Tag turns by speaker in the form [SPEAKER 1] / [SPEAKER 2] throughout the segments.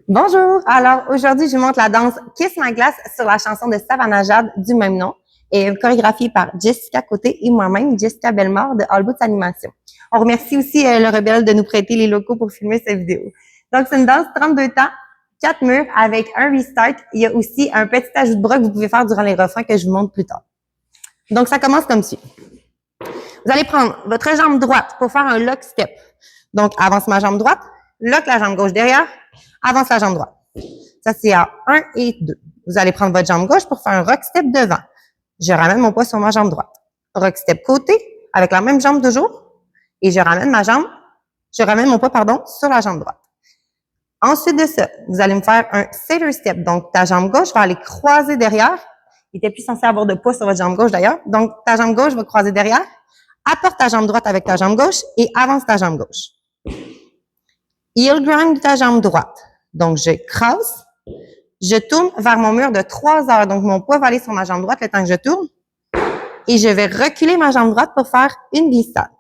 [SPEAKER 1] Bonjour! Alors, aujourd'hui, je vous montre la danse Kiss My Glass sur la chanson de Savannah Jade du même nom et chorégraphiée par Jessica Côté et moi-même, Jessica Bellemare de All Boots Animation. On remercie aussi le Rebelle de nous prêter les locaux pour filmer cette vidéo. Donc, c'est une danse 32 temps, 4 murs avec un restart. Il y a aussi un petit ajout de bras que vous pouvez faire durant les refrains que je vous montre plus tard. Donc, ça commence comme suit. Vous allez prendre votre jambe droite pour faire un lock step. Donc, avance ma jambe droite, lock la jambe gauche derrière, avance la jambe droite. Ça, c'est à 1 et 2. Vous allez prendre votre jambe gauche pour faire un rock step devant. Je ramène mon poids sur ma jambe droite. Rock step côté, avec la même jambe toujours. Et je ramène mon poids, sur la jambe droite. Ensuite de ça, vous allez me faire un sailor step. Donc, ta jambe gauche va aller croiser derrière. Il était plus censé avoir de poids sur votre jambe gauche d'ailleurs. Donc, ta jambe gauche va croiser derrière. Apporte ta jambe droite avec ta jambe gauche et avance ta jambe gauche. Heel grind de ta jambe droite. Donc, je crosse. Je tourne vers mon mur de 3 heures. Donc, mon poids va aller sur ma jambe droite le temps que je tourne. Et je vais reculer ma jambe droite pour faire une glissade.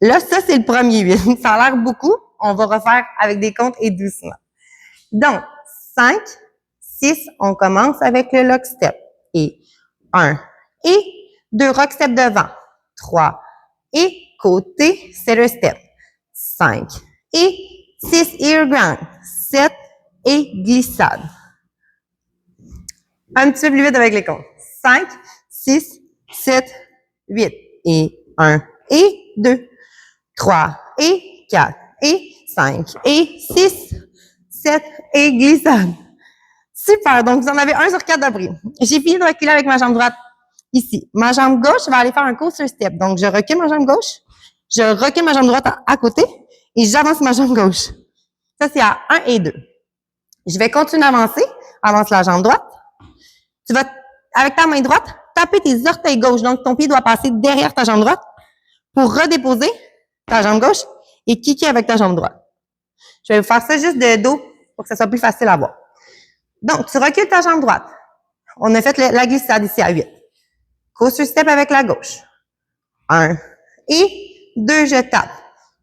[SPEAKER 1] Là, ça, c'est le premier 8. Ça a l'air beaucoup. On va refaire avec des comptes et doucement. Donc, 5, 6, on commence avec le lock step. Et 1 et 2 rock step devant. 3 et côté, c'est le step. 5 et 6 heel grind. 7 et glissade. Un petit peu plus vite avec les comptes. 5, 6, 7, 8. Et 1 et 2, 3 et 4 et 5 et 6, 7 et glissade. Super, donc vous en avez 1 sur 4 d'appris. J'ai fini de reculer avec ma jambe droite ici. Ma jambe gauche va aller faire un coaster step. Donc, je recule ma jambe gauche, je recule ma jambe droite à côté et j'avance ma jambe gauche. Ça, c'est à 1 et 2. Je vais continuer à avancer. Avance la jambe droite. Tu vas, avec ta main droite, taper tes orteils gauche. Donc, ton pied doit passer derrière ta jambe droite pour redéposer ta jambe gauche et kicker avec ta jambe droite. Je vais vous faire ça juste de dos pour que ça soit plus facile à voir. Donc, tu recules ta jambe droite. On a fait la glissade ici à 8. Coaster step avec la gauche. 1 et 2, je tape.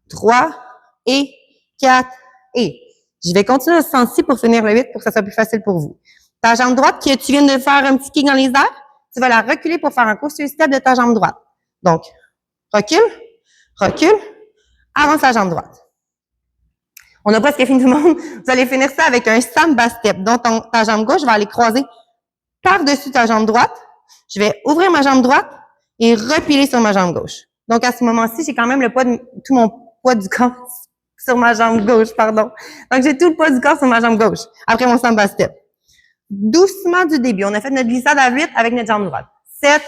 [SPEAKER 1] 3 et 4 et. Je vais continuer dans ce sens-ci pour finir le 8 pour que ça soit plus facile pour vous. Ta jambe droite, que tu viens de faire un petit kick dans les airs, tu vas la reculer pour faire un coaster step de ta jambe droite. Donc, recule, recule, avance la jambe droite. On a presque fini tout le monde. Vous allez finir ça avec un samba step. Donc, ta jambe gauche va aller croiser par-dessus ta jambe droite. Je vais ouvrir ma jambe droite et repiler sur ma jambe gauche. Donc, à ce moment-ci, j'ai quand même tout mon poids du corps sur ma jambe gauche, pardon. Donc, j'ai tout le poids du corps sur ma jambe gauche. Après mon samba step. Doucement du début. On a fait notre glissade à 8 avec notre jambe droite. 7,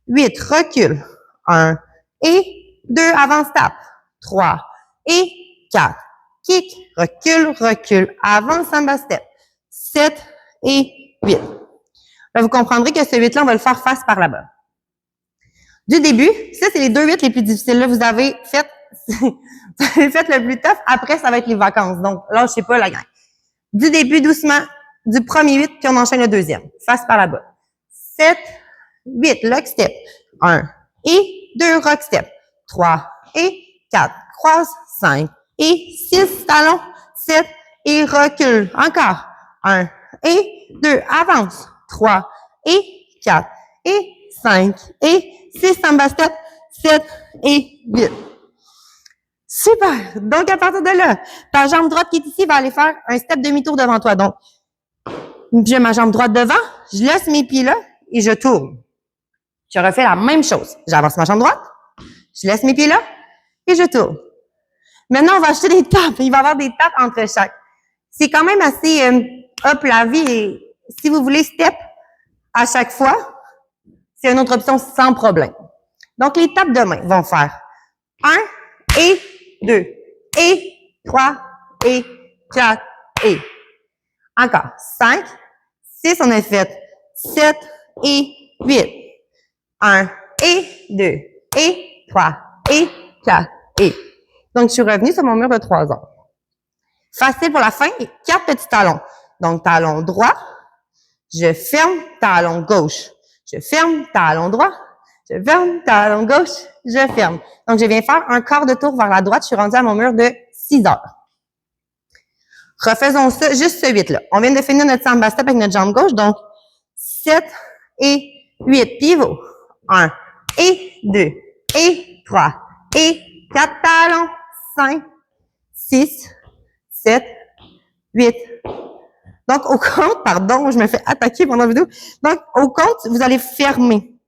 [SPEAKER 1] 8, recule. 1 et 2, avance, tape. 3 et 4. Kick, recule, recule. Avance, samba step. 7 et 8. Là, vous comprendrez que ce 8-là, on va le faire face par là-bas. Du début, ça, c'est les 2 8 les plus difficiles. Là, vous avez fait le plus tough. Après, ça va être les vacances. Donc, là, je sais pas, la gang. Du début, doucement, du premier 8, puis on enchaîne le deuxième. Face par là-bas. 7, 8, lock step. 1 et 2, rock step. 3 et 4, croise. 5 et 6, talons. 7 et recule. Encore. 1 et 2, avance. 3 et 4 et 5 et 6, samba step. 7 et 8. Super! Donc, à partir de là, ta jambe droite qui est ici va aller faire un step demi-tour devant toi. Donc, j'ai ma jambe droite devant, je laisse mes pieds là et je tourne. Je refais la même chose. J'avance ma jambe droite, je laisse mes pieds là et je tourne. Maintenant, on va acheter des tapes. Il va y avoir des tapes entre chaque. C'est quand même assez hop la vie. Et si vous voulez step à chaque fois, c'est une autre option sans problème. Donc, les tapes de main vont faire 1 et 2 et 3 et 4 et. Encore 5, 6, on a fait 7 et 8. 1 et 2 et 3 et 4 et. Donc, je suis revenue sur mon mur de 3 ans. Facile pour la fin, 4 petits talons. Donc, talon droit, je ferme, talon gauche. Je ferme, talon droit, je ferme, talon gauche, je ferme. Donc, je viens faire un quart de tour vers la droite. Je suis rendue à mon mur de 6 heures. Refaisons ça, juste ce 8-là. On vient de finir notre samba step avec notre jambe gauche, donc 7 et 8. Pivot. 1 et 2 et 3 et 4 talons. 5, 6, 7, 8. Donc, au compte, pardon, je me fais attaquer pendant la vidéo. Donc, au compte, vous allez fermer.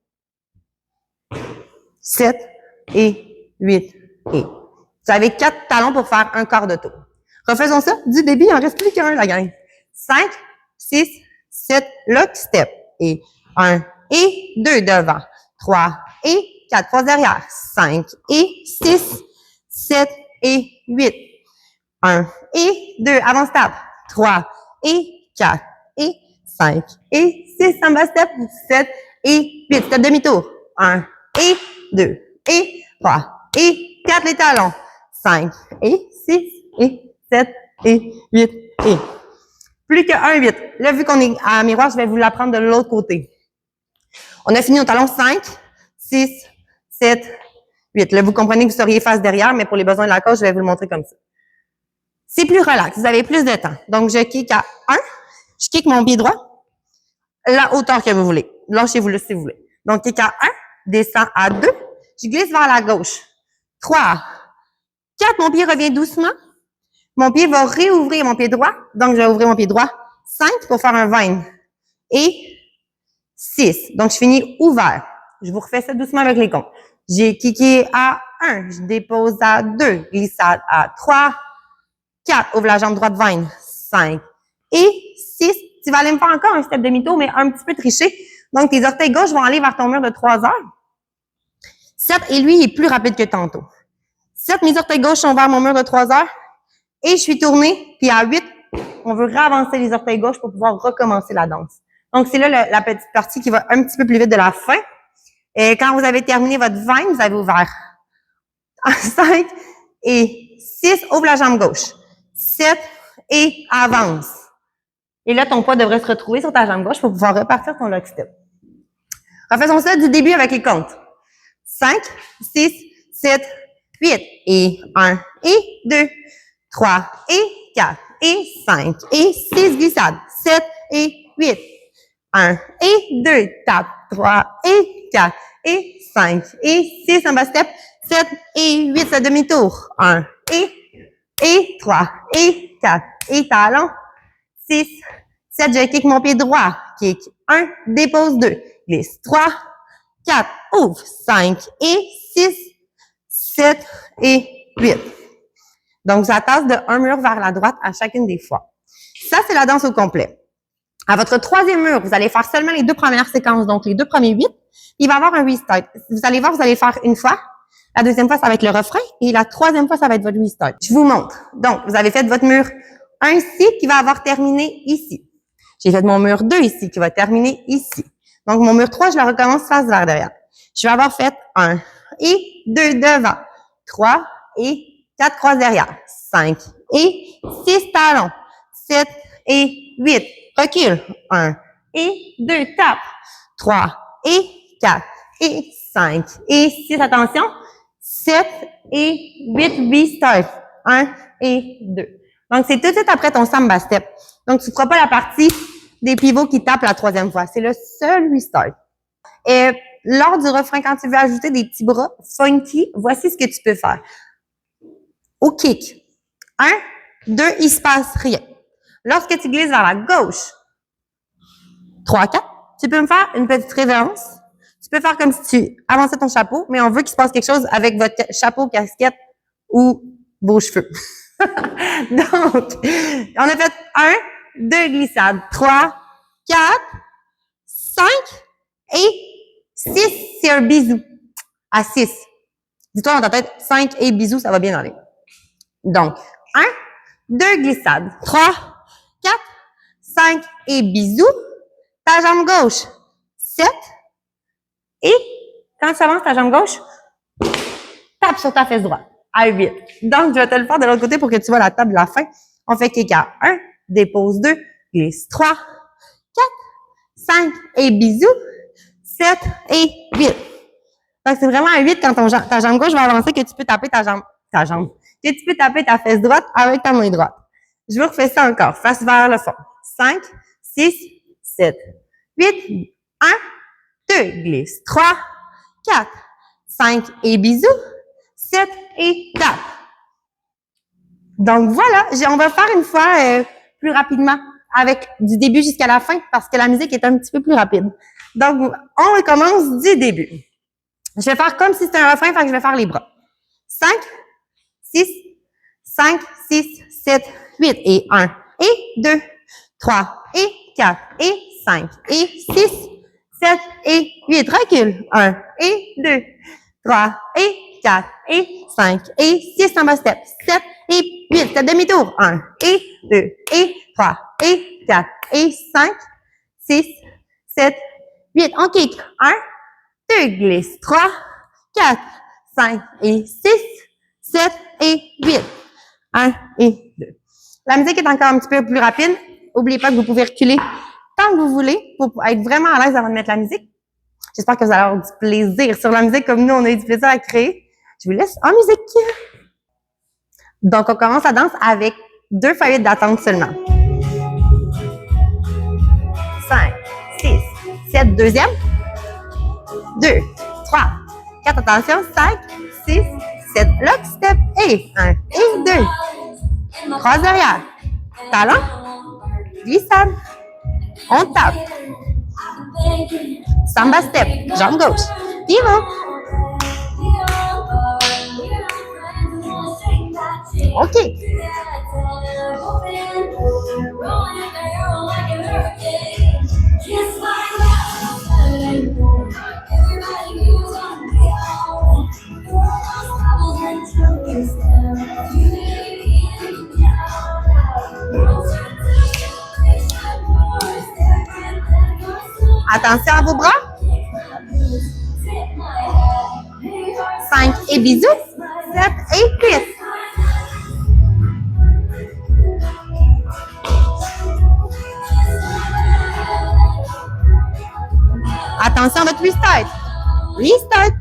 [SPEAKER 1] 7 et 8 et. Vous avez 4 talons pour faire un quart de tour. Refaisons ça du début, il en reste plus qu'un, la gang. 5, 6, 7, lock, step. Et 1 et 2 devant. 3 et 4, croise derrière. 5 et 6, 7 et 8. 1 et 2, avance step. 3 et 4 et 5 et 6, samba step. 7 et 8, step demi-tour. 1 et 2 et 3 et 4, les talons. 5 et 6 et 7 et 8 et. Plus que 1, 8. Là, vu qu'on est à miroir, je vais vous l'apprendre de l'autre côté. On a fini au talon 5, 6, 7, 8. Là, vous comprenez que vous seriez face derrière, mais pour les besoins de la cause, je vais vous le montrer comme ça. C'est plus relax. Vous avez plus de temps. Donc, je kick à 1. Je kick mon pied droit. La hauteur que vous voulez. Lâchez-vous le si vous voulez. Donc, kick à 1. Descends à 2. Je glisse vers la gauche. 3, 4, mon pied revient doucement. Mon pied va réouvrir mon pied droit. Donc, je vais ouvrir mon pied droit. 5 pour faire un 20. Et 6. Donc, je finis ouvert. Je vous refais ça doucement avec les comptes. J'ai kické à 1. Je dépose à 2. Glissade à 3. 4. Ouvre la jambe droite 20. 5. Et 6. Tu vas aller me faire encore un step demi-tour, mais un petit peu triché. Donc, tes orteils gauche vont aller vers ton mur de 3 heures. 7. Et lui, il est plus rapide que tantôt. 7, mes orteils gauche sont vers mon mur de 3 heures. Et je suis tournée. Puis à 8, on veut réavancer les orteils gauche pour pouvoir recommencer la danse. Donc, c'est là la petite partie qui va un petit peu plus vite de la fin. Et quand vous avez terminé votre 20, vous avez ouvert 5 et 6, ouvre la jambe gauche. 7 et avance. Et là, ton poids devrait se retrouver sur ta jambe gauche pour pouvoir repartir ton lock step. Refaisons ça du début avec les comptes. 5, 6, 7, 8 et 1 et 2, 3 et 4 et 5 et 6, glissade. 7 et 8. 1 et 2, tape. 3 et 4 et 5 et 6, en bas step. 7 et 8, ça demi-tour. 1 et 3 et 4 et talon. 6, 7, je kick mon pied droit. Kick 1, dépose 2. Glisse 3, 4, ouvre. 5 et 6, 7 et 8. Donc, j'attache de un mur vers la droite à chacune des fois. Ça, c'est la danse au complet. À votre troisième mur, vous allez faire seulement les 2 premières séquences, donc les 2 premiers 8. Il va y avoir un restart. Vous allez voir, vous allez faire une fois. La deuxième fois, ça va être le refrain. Et la troisième fois, ça va être votre restart. Je vous montre. Donc, vous avez fait votre mur 1 ici, qui va avoir terminé ici. J'ai fait mon mur 2 ici, qui va terminer ici. Donc, mon mur 3, je le recommence face vers derrière. Je vais avoir fait 1 et 2 devant. 3 et 4 croises derrière. 5 et 6 talons. 7 et 8. Recule. 1 et 2, tape. 3 et 4 et 5 et 6, attention. 7 et 8, restart. 1 et 2. Donc, c'est tout de suite après ton samba step. Donc, tu ne feras pas la partie des pivots qui tapent la troisième fois. C'est le seul restart. Et lors du refrain, quand tu veux ajouter des petits bras funky, voici ce que tu peux faire. Au kick. 1, 2, il se passe rien. Lorsque tu glisses vers la gauche, 3, 4, tu peux me faire une petite révérence. Tu peux faire comme si tu avançais ton chapeau, mais on veut qu'il se passe quelque chose avec votre chapeau, casquette ou vos cheveux. Donc, on a fait 1, 2 glissades, 3, 4, 5 et 6, c'est un bisou. À 6. Dis-toi dans ta tête, 5 et bisou, ça va bien aller. Donc, 1, 2 glissades, 3, 4, 5 et bisou. Ta jambe gauche, 7. Et quand tu avances ta jambe gauche, tape sur ta fesse droite à 8. Donc, je vais te le faire de l'autre côté pour que tu vois la table de la fin. On fait kick à 1, dépose 2, glisse 3, 4, 5 et bisous, 7 et 8. Donc, c'est vraiment à 8 quand ta jambe gauche va avancer que tu peux taper que tu peux taper ta fesse droite avec ta main droite. Je vous refais ça encore. Face vers le fond. 5, 6, 7, 8, 1, 2, glisse. 3, 4, 5 et bisous. 7 et tape. Donc voilà, on va faire une fois plus rapidement avec du début jusqu'à la fin parce que la musique est un petit peu plus rapide. Donc, on recommence du début. Je vais faire comme si c'était un refrain, fait que je vais faire les bras. 5, 6, 5, 6, 7, 8 et 1 et 2, 3 et 4 et 5 et 6, 7 et 8. Recule. 1 et 2, 3 et 4 et 5 et 6 en bas step. 7 et 8. Step demi-tour. 1 et 2 et 3 et 4 et 5, 6, 7, 8. On kick. 1, 2, glisse. 3, 4, 5 et 6, 7 et 8. 1 et 2. La musique est encore un petit peu plus rapide. N'oubliez pas que vous pouvez reculer tant que vous voulez pour être vraiment à l'aise avant de mettre la musique. J'espère que vous allez avoir du plaisir sur la musique comme nous, on a eu du plaisir à créer. Je vous laisse en musique. Donc, on commence la danse avec 2 feuilles d'attente seulement. 5, 6, 7, deuxième. 2, 3, 4, attention. 5, 6, 7, lock, step et 1 et 2. Croise derrière. Talon. Glissade. On tape. Samba step. Jambe gauche. Pivot. OK. Attention à vos bras. 5 et bisous. 7 et 8. Attention à votre restart. Restart.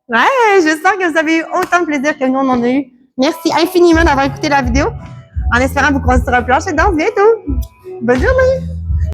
[SPEAKER 1] Ouais, j'espère que vous avez eu autant de plaisir que nous on en a eu. Merci infiniment d'avoir écouté la vidéo. En espérant vous croiser sur un plancher de danse bientôt. Bonne journée!